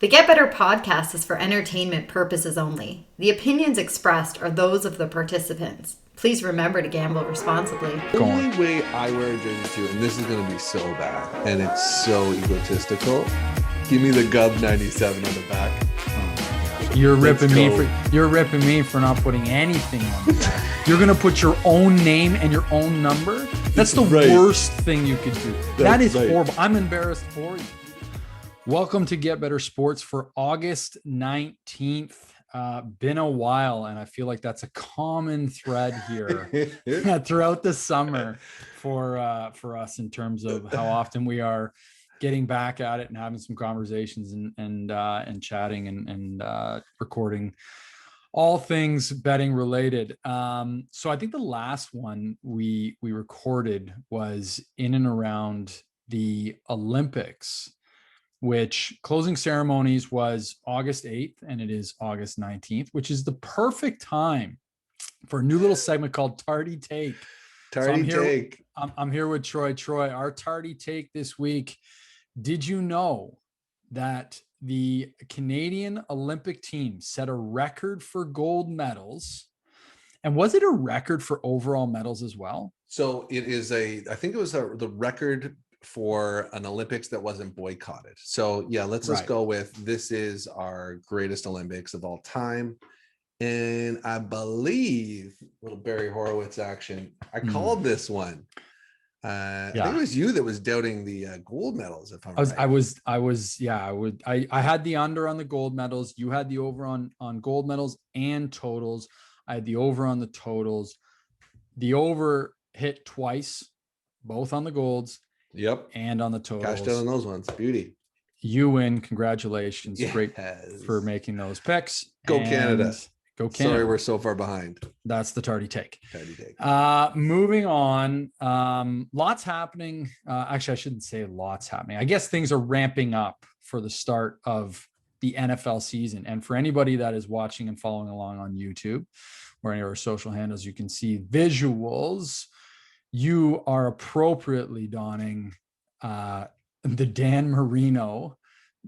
The Get Better podcast is for entertainment purposes only. The opinions expressed are those of the participants. Please remember to gamble responsibly. The only way I wear a jersey too, and this is going to be so bad, and it's so egotistical. Give me the Gub 97 on the back. You're ripping me for not putting anything on the back. You're gonna put your own name and your own number. That's the worst thing you could do. That is horrible. I'm embarrassed for you. Welcome to Get Better Sports for August 19th. Been a while, and I feel like that's a common thread here throughout the summer for us in terms of how often we are getting back at it and having some conversations and chatting and recording all things betting related. So I think the last one we recorded was in and around the Olympics, which closing ceremonies was August 8th and it is August 19th, which is the perfect time for a new little segment called Tardy Take. I'm here with Troy. Troy, our Tardy Take this week. Did you know that the Canadian Olympic team set a record for gold medals? And was it a record for overall medals as well? So it is I think it was the record for an Olympics that wasn't boycotted. So yeah, let's just go with, this is our greatest Olympics of all time. And I believe, little Barry Horowitz action, I called this one. I think it was you that was doubting the gold medals. If I'm right. I had the under on the gold medals. You had the over on gold medals and totals. I had the over on the totals. The over hit twice, both on the golds. Yep. And on the totals. Cashed out on those ones. Beauty. You win. Congratulations. Yes. Great for making those picks. Go Canada. Go Canada. Sorry, we're so far behind. That's the Tardy Take. Moving on. Lots happening. Actually, I shouldn't say lots happening. I guess things are ramping up for the start of the NFL season. And for anybody that is watching and following along on YouTube or any of our social handles, you can see visuals. You are appropriately donning the Dan Marino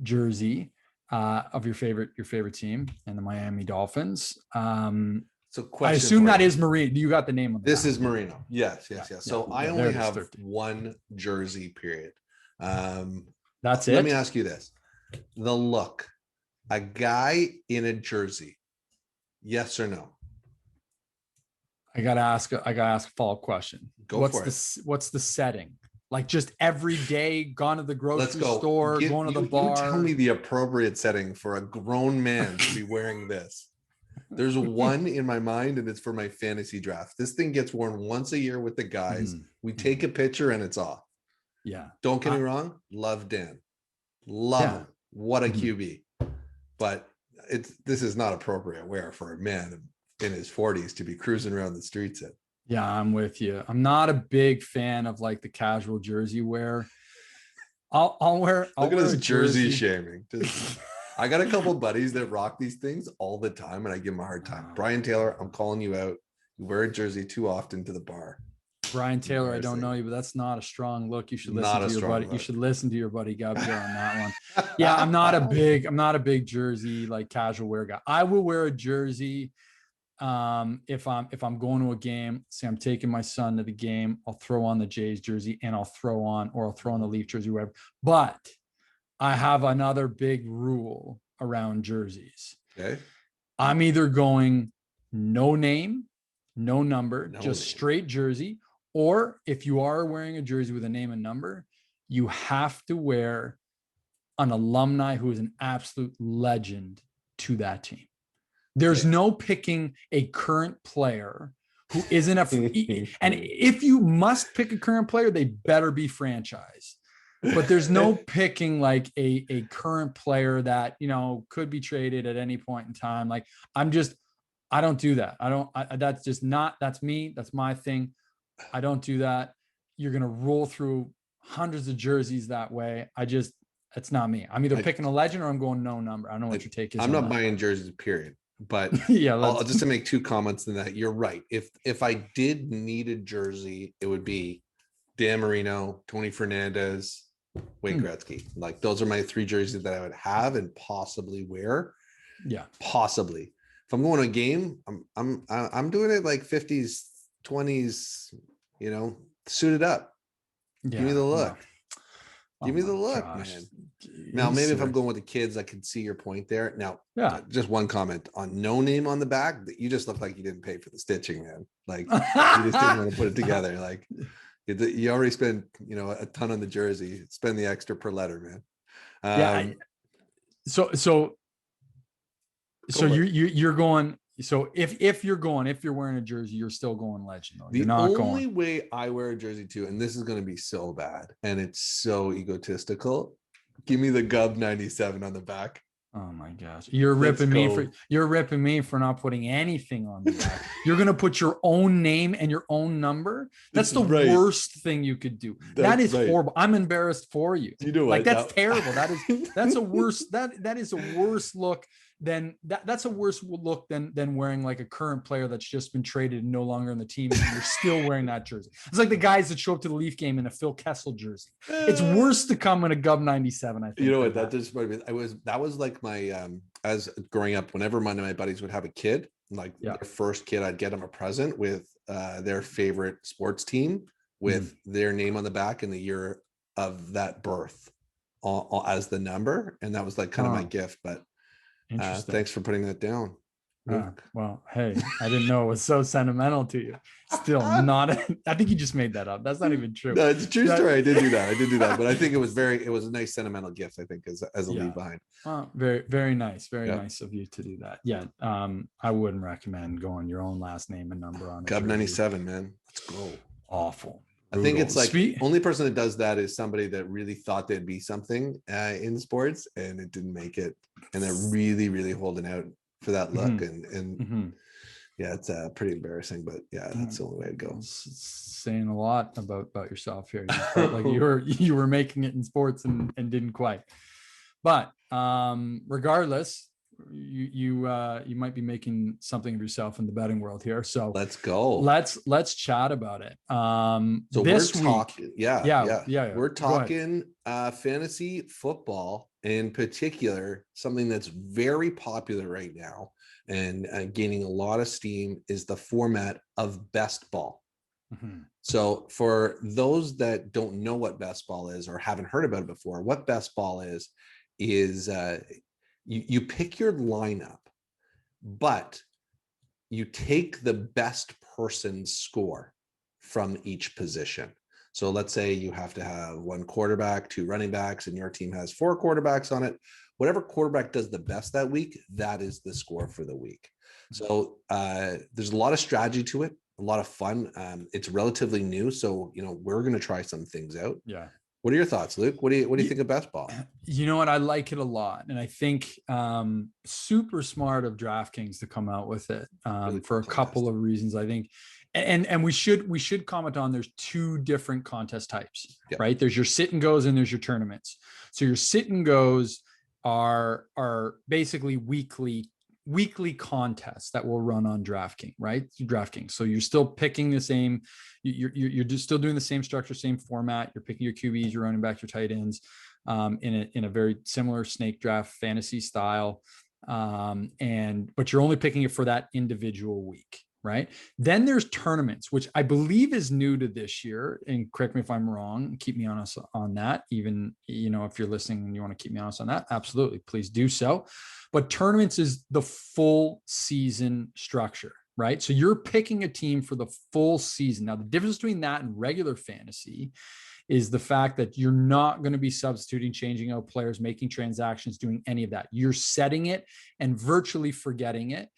jersey of your favorite team and the Miami Dolphins. So I assume that is Marino. You got the name of this. Is Marino. Yes. So I only have one jersey, period. That's it. Let me ask you this. The look. A guy in a jersey. Yes or no? I gotta ask a follow-up question. What's the setting? Like just every day, gone to the grocery store, going to the bar. You tell me the appropriate setting for a grown man to be wearing this. There's one in my mind, and it's for my fantasy draft. This thing gets worn once a year with the guys. We take a picture and it's off. Yeah. Don't get me wrong. Love Dan. Love him. What a QB. But this is not appropriate wear for a man in his 40s to be cruising around the streets in. Yeah, I'm with you. I'm not a big fan of like the casual jersey wear. I'll wear this jersey shaming. I got a couple buddies that rock these things all the time, and I give them a hard time. Brian Taylor, I'm calling you out. You wear a jersey too often to the bar. Brian Taylor, I don't know you, but that's not a strong look. You should listen to your buddy. You should listen to your buddy Gabs on that one. Yeah, I'm not a big jersey like casual wear guy. I will wear a jersey if I'm going to a game. Say I'm taking my son to the game, I'll throw on the Jays jersey and I'll throw on the Leaf jersey, whatever. But I have another big rule around jerseys. Okay. I'm either going no name, no number, straight jersey. Or if you are wearing a jersey with a name and number, you have to wear an alumni who is an absolute legend to that team. There's no picking a current player who isn't and if you must pick a current player, they better be franchised. But there's no picking like a current player that, could be traded at any point in time. Like I don't do that. That's me. That's my thing. I don't do that. You're going to roll through hundreds of jerseys that way. It's not me. I'm either picking a legend or I'm going no number. I don't know what your take is. I'm not buying jerseys, period. But I'll just to make two comments in that. You're right. If I did need a jersey, it would be Dan Marino, Tony Fernandez, Wayne Gretzky. Like those are my 3 jerseys that I would have and possibly wear. Yeah. Possibly. If I'm going to a game, I'm doing it like 50s, 20s, suited up. Yeah. Give me the look. Oh Give me the look, gosh. man. Now, maybe if I'm going with the kids, I can see your point there. Now, just one comment on no name on the back. You just look like you didn't pay for the stitching, man. Like you just didn't want to put it together. Like you already spent, a ton on the jersey. Spend the extra per letter, man. So you're going. So if you're wearing a jersey, you're still going legend. Though. You're not the only way I wear a jersey too, and this is going to be so bad, and it's so egotistical. Give me the Gub 97 on the back. Oh my gosh, you're ripping me for not putting anything on the back. You're going to put your own name and your own number. That's the worst thing you could do. That is horrible. I'm embarrassed for you. You know what? That's terrible. That's a worse. That is a worse look than that's a worse look than wearing like a current player that's just been traded and no longer on the team, and you're still wearing that jersey. It's like the guys that show up to the Leaf game in a Phil Kessel jersey. It's worse to come in a Gub 97. I think. You know what? That just that was like my as growing up. Whenever my buddies would have a kid, like their first kid, I'd get them a present with their favorite sports team with their name on the back and the year of that birth as the number, and that was like kind of my gift. But thanks for putting that down. Well, hey, I didn't know it was so sentimental to you. Still not. I think you just made that up. That's not even true. No, it's a true story. I did do that. But I think it was a nice sentimental gift, I think, as a leave behind. Very, very nice. Very nice of you to do that. Yeah. I wouldn't recommend going your own last name and number on it. Gub 97, man. Let's go. Awful. I think it's like the only person that does that is somebody that really thought they'd be something in sports and it didn't make it. And they're really, really holding out for that look. And yeah, it's pretty embarrassing, but that's the only way to go. Saying a lot about yourself here. You felt like you were making it in sports and didn't quite. But regardless, you might be making something of yourself in the betting world here. So let's go. Let's chat about it. So this we're talking, week, we're talking fantasy football in particular. Something that's very popular right now and gaining a lot of steam is the format of best ball. So for those that don't know what best ball is or haven't heard about it before, what best ball is you pick your lineup, but you take the best person's score from each position. So let's say you have to have 1 quarterback, 2 running backs, and your team has 4 quarterbacks on it. Whatever quarterback does the best that week, that is the score for the week. So there's a lot of strategy to it, a lot of fun. It's relatively new. So, we're going to try some things out. Yeah. What are your thoughts, Luke? What do you think of best ball? You know what? I like it a lot. And I think super smart of DraftKings to come out with it for a couple of reasons. I think, and we should comment on, there's 2 different contest types, right? There's your sit and goes and there's your tournaments. So your sit and goes are basically weekly contests that will run on DraftKings, right? DraftKings. So you're still picking the same, you're just still doing the same structure, same format. You're picking your QBs, your running backs, your tight ends, in a very similar snake draft fantasy style. But you're only picking it for that individual week, right? Then there's tournaments, which I believe is new to this year. And correct me if I'm wrong. Keep me honest on that. Even, if you're listening and you want to keep me honest on that, absolutely, please do so. But tournaments is the full season structure, right? So you're picking a team for the full season. Now, the difference between that and regular fantasy is the fact that you're not going to be substituting, changing out players, making transactions, doing any of that. You're setting it and virtually forgetting it.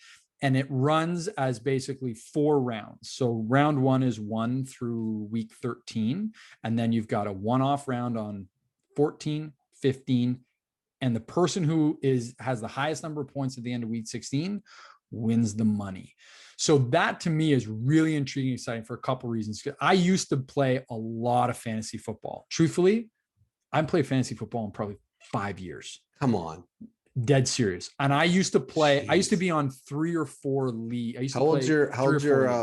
And it runs as basically 4 rounds. So round 1 is 1 through week 13. And then you've got a one-off round on 14, 15, and the person who has the highest number of points at the end of week 16 wins the money. So that to me is really intriguing, exciting for a couple of reasons. I used to play a lot of fantasy football. Truthfully, I haven't played fantasy football in probably 5 years. Come on. Dead serious. And I used to play, I used to be on 3 or 4 leagues. How old's your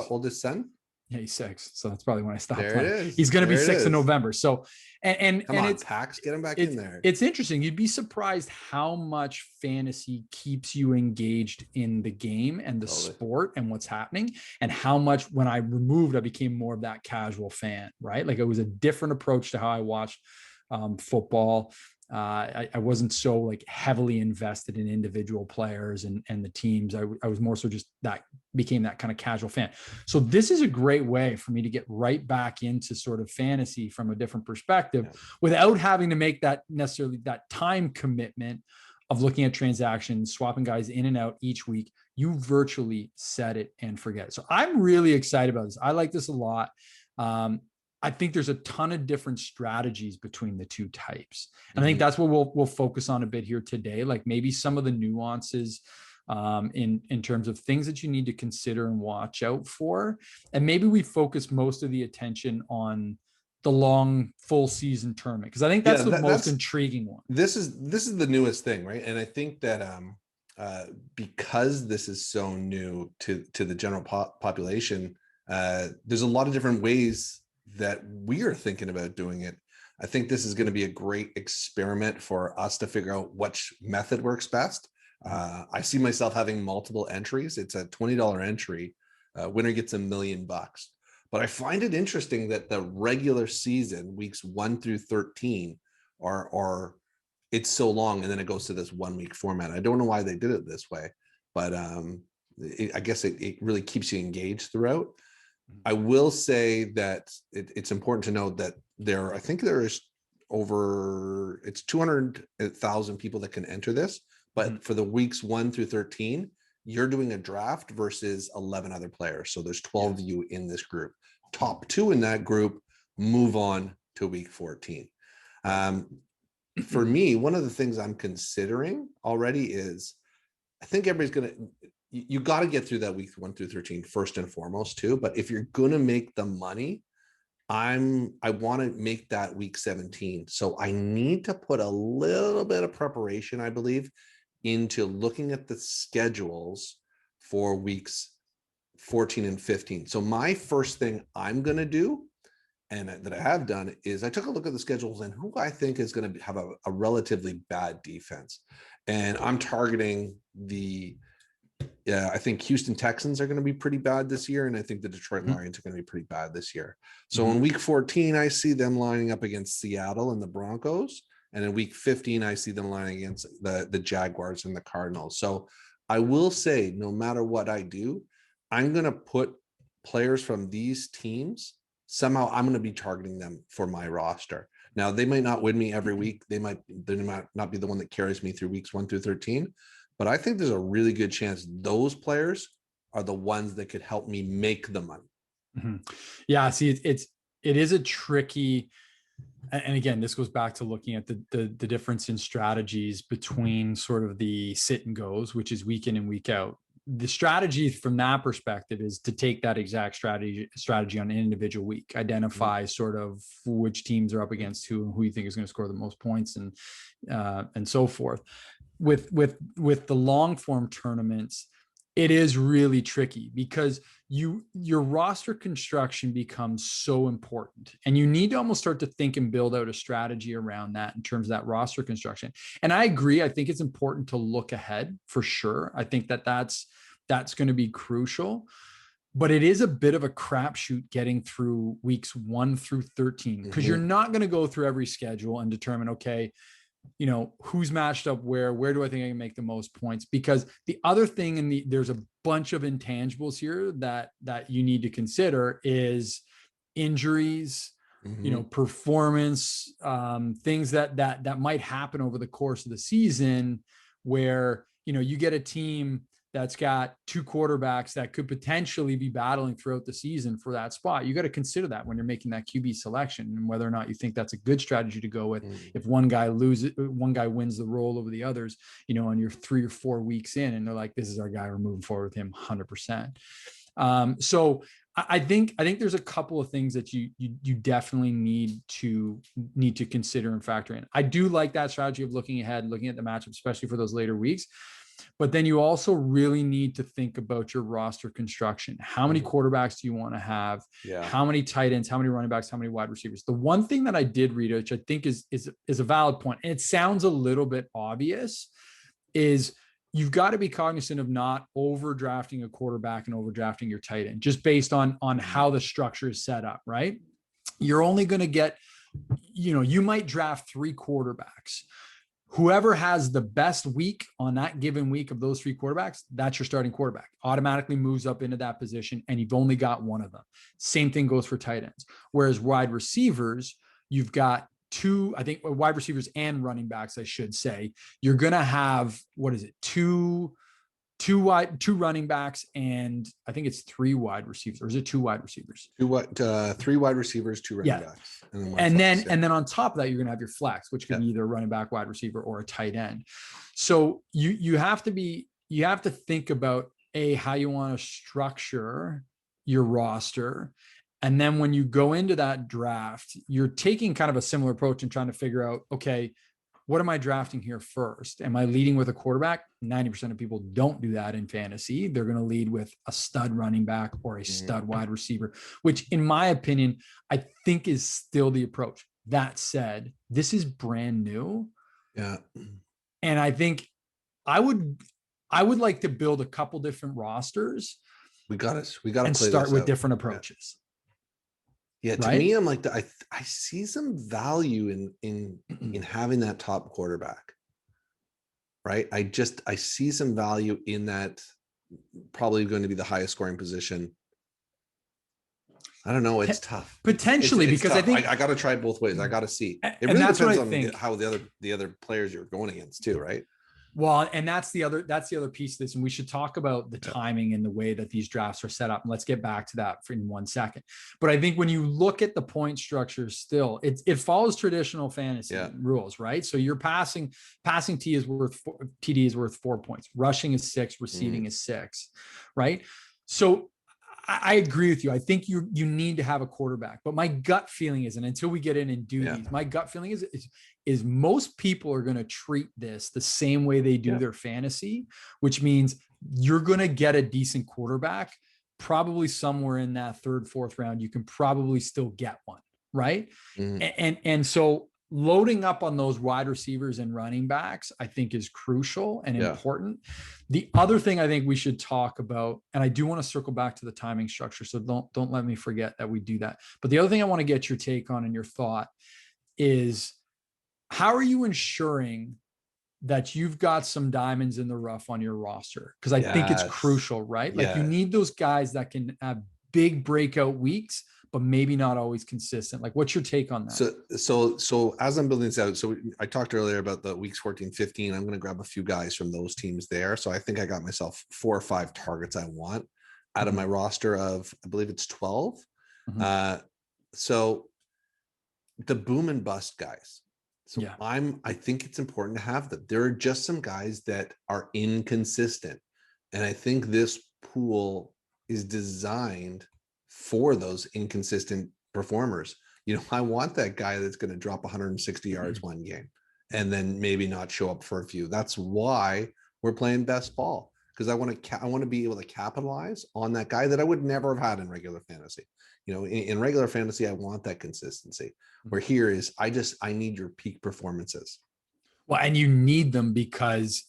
oldest son? Yeah, he's 6. So that's probably when I stopped There it playing. is. He's going to be There it 6 in is. November. So, and Come on, it's, Pax, get him back in there. it's interesting. You'd be surprised how much fantasy keeps you engaged in the game and the sport and what's happening, and how much when I became more of that casual fan, right? Like it was a different approach to how I watched football. I wasn't so like heavily invested in individual players and the teams. I was more so just that became that kind of casual fan. So this is a great way for me to get right back into sort of fantasy from a different perspective without having to make that necessarily that time commitment of looking at transactions, swapping guys in and out each week. You virtually set it and forget it. So I'm really excited about this. I like this a lot. I think there's a ton of different strategies between the two types. And I think that's what we'll focus on a bit here today, like maybe some of the nuances in terms of things that you need to consider and watch out for. And maybe we focus most of the attention on the long full season tournament, because I think that's the most intriguing one. This is the newest thing, right? And I think that because this is so new to the general population, there's a lot of different ways that we are thinking about doing it. I think this is going to be a great experiment for us to figure out which method works best. I see myself having multiple entries. It's a $20 entry. Winner gets $1 million. But I find it interesting that the regular season, weeks 1 through 13, are it's so long, and then it goes to this 1 week format. I don't know why they did it this way, but I guess it really keeps you engaged throughout. I will say that it's important to note that I think there is it's 200,000 people that can enter this, but for the weeks 1 through 13, you're doing a draft versus 11 other players. So there's 12 of you in this group. Top 2 in that group move on to week 14. For me, one of the things I'm considering already is I think everybody's going to, you got to get through that week 1 through 13 first and foremost too. But if you're going to make the money, I want to make that week 17. So I need to put a little bit of preparation, I believe, into looking at the schedules for weeks 14 and 15. So my first thing I'm going to do, and that I have done, is I took a look at the schedules and who I think is going to have a relatively bad defense. And I'm targeting I think Houston Texans are going to be pretty bad this year. And I think the Detroit Lions are going to be pretty bad this year. So in week 14, I see them lining up against Seattle and the Broncos. And in week 15, I see them lining against the Jaguars and the Cardinals. So I will say, no matter what I do, I'm going to put players from these teams. Somehow I'm going to be targeting them for my roster. Now, they might not win me every week. They might not be the one that carries me through weeks 1 through 13. But I think there's a really good chance those players are the ones that could help me make the money. Yeah, see, it is a tricky, and again, this goes back to looking at the difference in strategies between sort of the sit and goes, which is week in and week out. The strategy from that perspective is to take that exact strategy on an individual week, identify sort of which teams are up against who you think is going to score the most points and so forth. With the long form tournaments, it is really tricky because your roster construction becomes so important, and you need to almost start to think and build out a strategy around that in terms of that roster construction. And I agree. I think it's important to look ahead for sure. I think that's going to be crucial, but it is a bit of a crapshoot getting through weeks 1 through 13, because you're not going to go through every schedule and determine, okay, who's matched up where do I think I can make the most points? Because the other thing there's a bunch of intangibles here that you need to consider is injuries, performance, things that might happen over the course of the season where, you get a team that's got 2 quarterbacks that could potentially be battling throughout the season for that spot. You got to consider that when you're making that QB selection, and whether or not you think that's a good strategy to go with. If one guy wins the role over the others, and you're 3 or 4 weeks in and they're like, this is our guy, we're moving forward with him 100%. So I think there's a couple of things that you definitely need to consider and factor in. I do like that strategy of looking ahead, looking at the matchup, especially for those later weeks. But then you also really need to think about your roster construction. How many quarterbacks do you want to have? Yeah. How many tight ends? How many running backs? How many wide receivers? The one thing that I did read, which I think is a valid point, and it sounds a little bit obvious, is you've got to be cognizant of not overdrafting a quarterback and overdrafting your tight end, just based on how the structure is set up, right? You're only going to get, you might draft 3 quarterbacks. Whoever has the best week on that given week of those 3 quarterbacks, that's your starting quarterback. Automatically moves up into that position, and you've only got one of them. Same thing goes for tight ends. Whereas wide receivers, you've got 2, I think wide receivers and running backs, I should say. You're going to have, 2 running backs, and I think it's 3 wide receivers, or is it 2 wide receivers? 3 wide receivers, 2 running backs, and then on top of that, you're going to have your flex, which could be either a running back, wide receiver, or a tight end. So you have to think about how you want to structure your roster. And then when you go into that draft, you're taking kind of a similar approach and trying to figure out, okay, what am I drafting here first? Am I leading with a quarterback? 90% of people don't do that in fantasy. They're going to lead with a stud running back or a stud wide receiver, which in my opinion, I think is still the approach. That said, this is brand new. Yeah. And I think I would like to build a couple different rosters. We got to start with different approaches. Yeah, to me, I'm like, I see some value in having that top quarterback, right? I see some value in that, probably going to be the highest scoring position. I don't know. It's tough. Potentially, it's because tough. I think I got to try both ways. I got to see. It and really that's depends what I on think. how the other players you're going against too, right? Well, and that's the other piece of this. And we should talk about the timing and the way that these drafts are set up. And let's get back to that in 1 second. But I think when you look at the point structure still, it follows traditional fantasy rules, right? So your passing TD is worth 4 points. Rushing is 6, receiving is 6, right? So I agree with you. I think you need to have a quarterback, but my gut feeling is, and until we get in and do these, my gut feeling is most people are going to treat this the same way they do their fantasy, which means you're going to get a decent quarterback, probably somewhere in that 3rd, 4th round. You can probably still get one, right? And so loading up on those wide receivers and running backs, I think, is crucial and important. The other thing I think we should talk about, and I do want to circle back to the timing structure, so don't let me forget that we do that. But the other thing I want to get your take on and your thought is, how are you ensuring that you've got some diamonds in the rough on your roster? Because I think it's crucial, right? Like you need those guys that can have big breakout weeks, but maybe not always consistent. Like, what's your take on that? So as I'm building this out, so I talked earlier about the weeks 14, 15. I'm going to grab a few guys from those teams there. So I think I got myself 4 or 5 targets I want out of my roster of, I believe it's 12. So the boom and bust guys. So I think it's important to have them. There are just some guys that are inconsistent. And I think this pool is designed for those inconsistent performers. I want that guy that's going to drop 160 yards one game and then maybe not show up for a few. That's why we're playing best ball, because I want to be able to capitalize on that guy that I would never have had in regular fantasy. In regular fantasy, I want that consistency. Where here is, I need your peak performances. Well, and you need them because,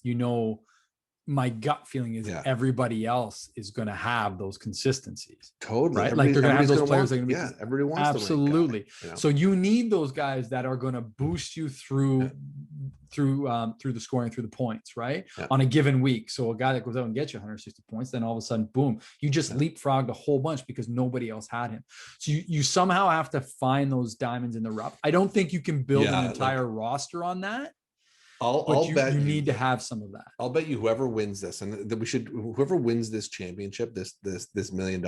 my gut feeling is everybody else is going to have those consistencies. Totally. Right? Like they're going to have those players that are going to be. Everybody wants absolutely. So you need those guys that are going to boost you through the scoring, through the points, right? On a given week. So a guy that goes out and gets you 160 points, then all of a sudden, boom, you just leapfrogged a whole bunch because nobody else had him. So you somehow have to find those diamonds in the rough. I don't think you can build an entire roster on that. I'll bet you need to have some of that. I'll bet you whoever wins this, and that whoever wins this championship, this $1 million,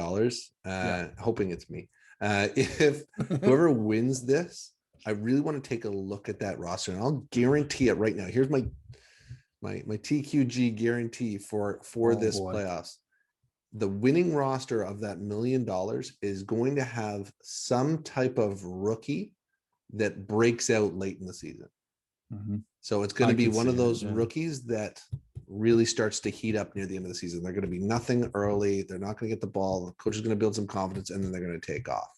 hoping it's me. If whoever wins this, I really want to take a look at that roster, and I'll guarantee it right now. Here's my TQG guarantee for this playoffs. The winning roster of that $1 million is going to have some type of rookie that breaks out late in the season. So it's going to be one of those rookies that really starts to heat up near the end of the season. They're going to be nothing early. They're not going to get the ball. The coach is going to build some confidence, and then they're going to take off.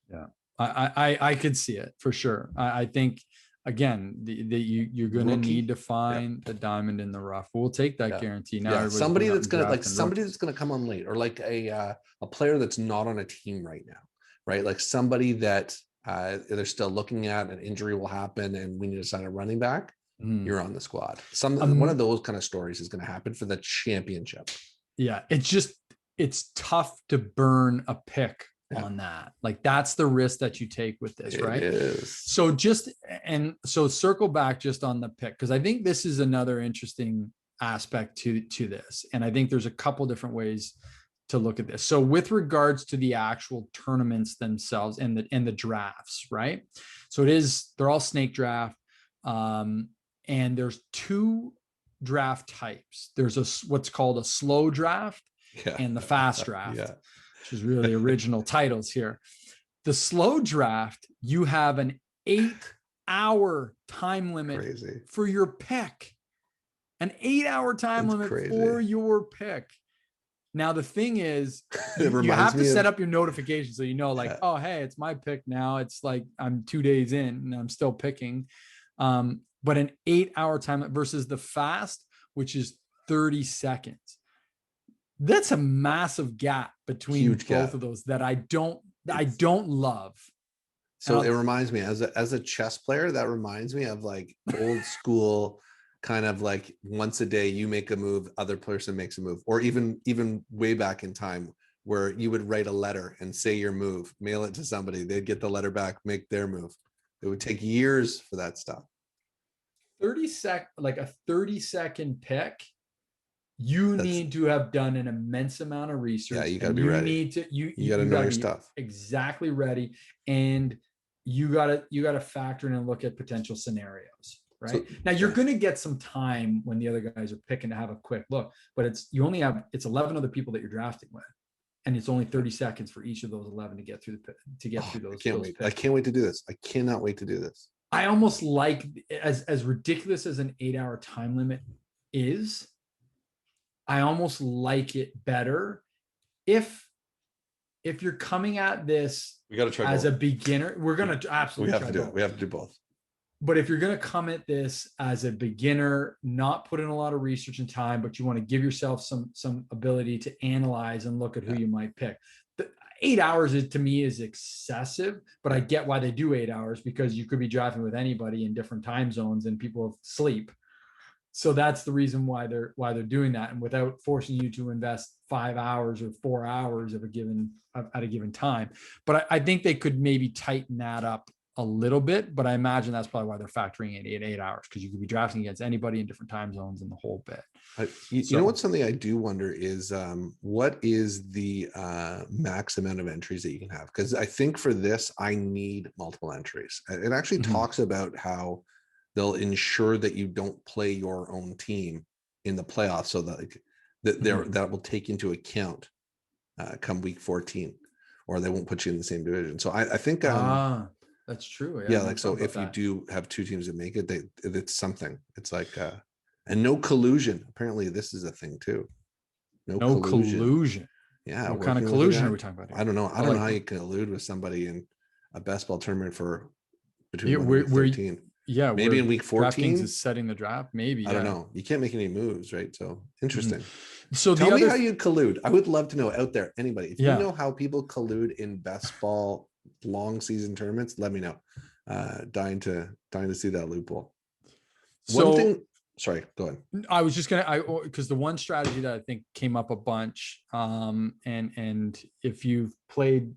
Yeah, I could see it for sure. I think again, you're going to need to find the diamond in the rough. We'll take that guarantee now. Yeah, somebody that's going to come on late, or like a player that's not on a team right now, right? Like somebody that they're still looking at, an injury will happen, and we need to sign a running back. You're on the squad. One of those kind of stories is going to happen for the championship. Yeah, it's tough to burn a pick on that. Like that's the risk that you take with this, right? It is. So circle back just on the pick, because I think this is another interesting aspect to this, and I think there's a couple different ways to look at this. So with regards to the actual tournaments themselves and the drafts, right? So they're all snake draft. And there's two draft types. There's what's called a slow draft and the fast draft, which is really original titles here. The slow draft, you have an 8-hour time limit for your pick. An 8-hour time limit for your pick. Now, the thing is, you have to set up your notifications so you know, like, oh, hey, it's my pick now. It's like I'm 2 days in and I'm still picking. But an 8-hour time versus the fast, which is 30 seconds. That's a massive gap between both of those that I don't love. So it reminds me, as a chess player, that reminds me of like old school kind of like once a day you make a move, other person makes a move, or even way back in time where you would write a letter and say your move, mail it to somebody, they'd get the letter back, make their move. It would take years for that stuff. 30-second pick, you need to have done an immense amount of research. Yeah, you got to be ready. You got to know your stuff. Exactly ready, and you got to factor in and look at potential scenarios. Right. So, now you're going to get some time when the other guys are picking to have a quick look, but it's 11 other people that you're drafting with, and it's only 30 seconds for each of those 11 to get through those. I can't wait. I can't wait to do this. I cannot wait to do this. I almost like, as ridiculous as an 8-hour time limit is, I almost like it better if you're coming at this we got to try as a beginner. We're going to absolutely we have to do both. But if you're going to come at this as a beginner, not put in a lot of research and time, but you want to give yourself some ability to analyze and look at who you might pick. 8 hours to me is excessive, but I get why they do 8 hours, because you could be driving with anybody in different time zones and people sleep. So that's the reason why they're doing that, and without forcing you to invest 5 hours or 4 hours at a given time. But I think they could maybe tighten that up a little bit, but I imagine that's probably why they're factoring in 8 hours, because you could be drafting against anybody in different time zones in the whole bit. You know what's something I do wonder is what is the max amount of entries that you can have? Because I think for this, I need multiple entries. It actually talks about how they'll ensure that you don't play your own team in the playoffs, so that will take into account come week 14, or they won't put you in the same division. So I think that's true. Yeah, like so if you do have two teams that make it, it's something. It's like and no collusion. Apparently this is a thing too. No collusion. Yeah. What kind of collusion are we talking about here? I don't know. I don't know how you can collude with somebody in a best ball tournament for between week 13. Yeah, maybe in week 14 is setting the draft. Maybe I don't know. You can't make any moves, right? So interesting. So tell me how you collude. I would love to know out there. Anybody, if you know how people collude in best ball long season tournaments, let me know. Dying to see that loophole. One thing. Sorry, go ahead. I was just because the one strategy that I think came up a bunch, and if you've played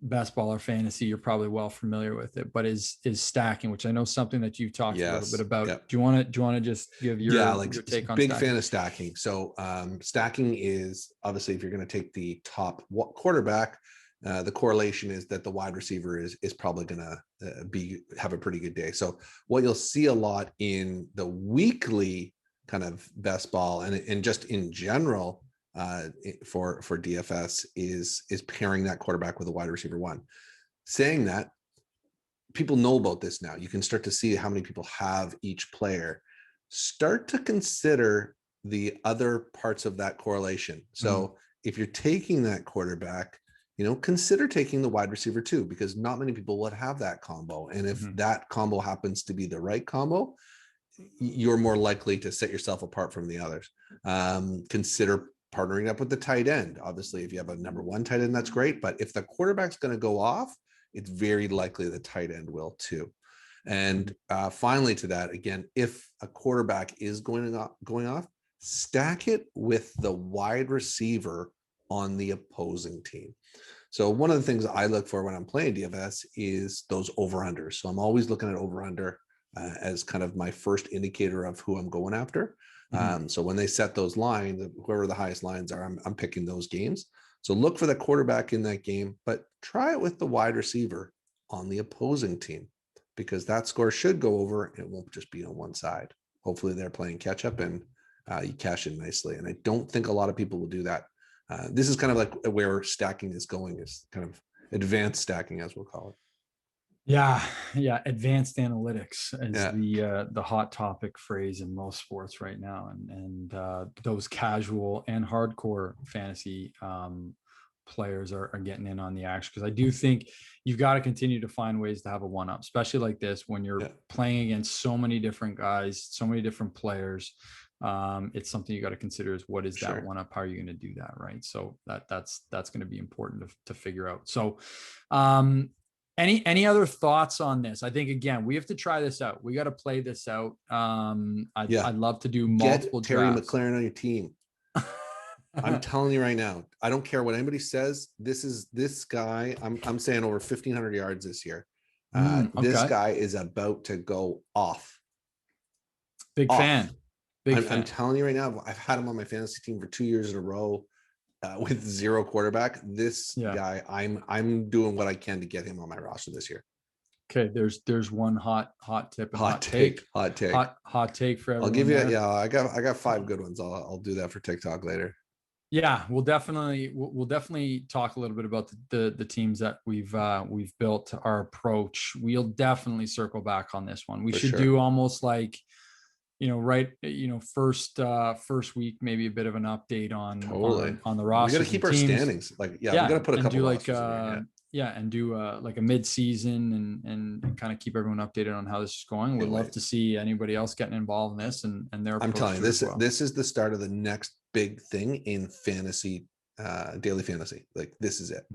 best ball or fantasy, you're probably well familiar with it, but is stacking, which I know something that you've talked a little bit about. Yep. Do you want to just give your take on big stacking? Fan of stacking. So stacking is obviously, if you're going to take the top quarterback, the correlation is that the wide receiver is probably going to have a pretty good day. So what you'll see a lot in the weekly kind of best ball and just in general for DFS is pairing that quarterback with a wide receiver one. Saying that, people know about this now. You can start to see how many people have each player. Start to consider the other parts of that correlation. So if you're taking that quarterback, consider taking the wide receiver too, because not many people would have that combo. And if that combo happens to be the right combo, you're more likely to set yourself apart from the others. Consider partnering up with the tight end. Obviously, if you have a number one tight end, that's great. But if the quarterback's going to go off, it's very likely the tight end will too. And finally to that, again, if a quarterback is going off, stack it with the wide receiver on the opposing team. So one of the things I look for when I'm playing DFS is those over-unders. So I'm always looking at over-under as kind of my first indicator of who I'm going after. So when they set those lines, whoever the highest lines are, I'm picking those games. So look for the quarterback in that game, but try it with the wide receiver on the opposing team, because that score should go over and it won't just be on one side. Hopefully they're playing catch up and you cash in nicely. And I don't think a lot of people will do that. This is kind of like where stacking is going, is kind of advanced stacking, as we'll call it. Yeah. Advanced analytics is the hot topic phrase in most sports right now. And those casual and hardcore fantasy players are getting in on the action, because I do think you've got to continue to find ways to have a one-up, especially like this, when you're playing against so many different guys, so many different players. It's something you got to consider is, what is that one up? How are you going to do that? Right. So that's going to be important to figure out. So, any other thoughts on this? I think, again, we have to try this out. We got to play this out. I'd love to do multiple Get Terry drafts. McLaren on your team. I'm telling you right now, I don't care what anybody says. This guy, I'm saying over 1,500 yards this year. This guy is about to go off. Big fan. I'm telling you right now, I've had him on my fantasy team for 2 years in a row with zero quarterback. This guy, I'm doing what I can to get him on my roster this year. Okay, there's one hot tip and hot take for everyone. I'll give you I got 5 good ones. I'll do that for TikTok later. Yeah, we'll definitely talk a little bit about the teams that we've built, our approach. We'll definitely circle back on this one. We should do almost like, first week, maybe a bit of an update on the roster. We got to keep our standings. We got to put a couple and do like a mid-season and kind of keep everyone updated on how this is going. We'd love to see anybody else getting involved in this and their. I'm telling you, this is the start of the next big thing in fantasy, daily fantasy. Like, this is it.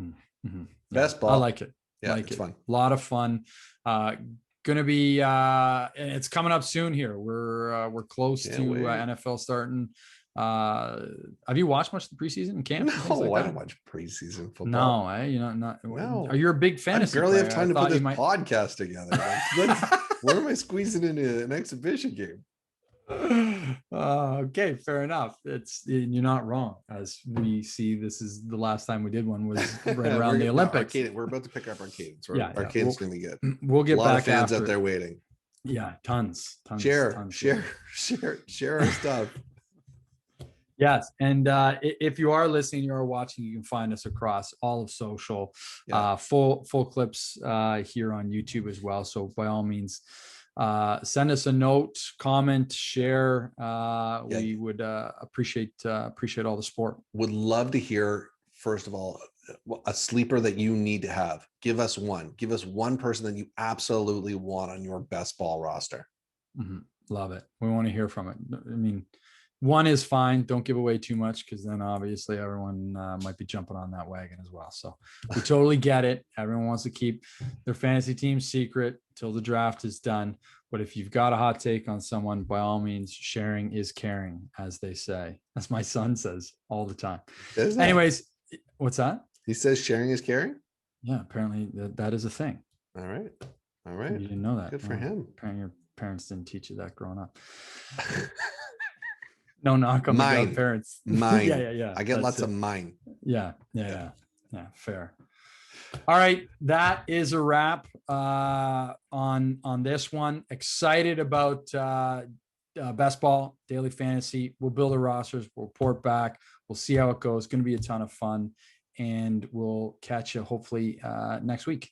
Best ball. I like it. Yeah, it's fun. A lot of fun. Going to be and it's coming up soon here. We're close to NFL starting. Have you watched much of the preseason camp? No, I don't watch preseason football. No, no. Are you a big fantasy? I barely have time to put this podcast together. Where am I squeezing into an exhibition game? Okay, fair enough. You're not wrong. As we see, this is the last time we did one was right around the Olympics. We're about to pick up our cadence. Our cadence is going to be good. We'll get a lot back of fans out there waiting. Yeah, tons. Share our stuff. Yes, and if you are listening, you are watching, you can find us across all of social. Full clips here on YouTube as well. So by all means, send us a note, comment, share. We would appreciate all the support. Would love to hear, first of all, a sleeper that you need to have. Give us one person that you absolutely want on your best ball roster. Love it. We want to hear from it. I mean, one is fine. Don't give away too much, because then obviously everyone might be jumping on that wagon as well. So we totally get it. Everyone wants to keep their fantasy team secret till the draft is done. But if you've got a hot take on someone, by all means, sharing is caring, as they say. As my son says all the time. Anyways, what's that? He says sharing is caring? Yeah, apparently that is a thing. All right. You didn't know that. Good for him. Apparently your parents didn't teach you that growing up. No knock on my parents. Mine. Yeah. I get lots of mine. Yeah. Fair. All right, that is a wrap on this one. Excited about best ball, daily fantasy. We'll build the rosters. We'll report back. We'll see how it goes. It's going to be a ton of fun, and we'll catch you hopefully next week.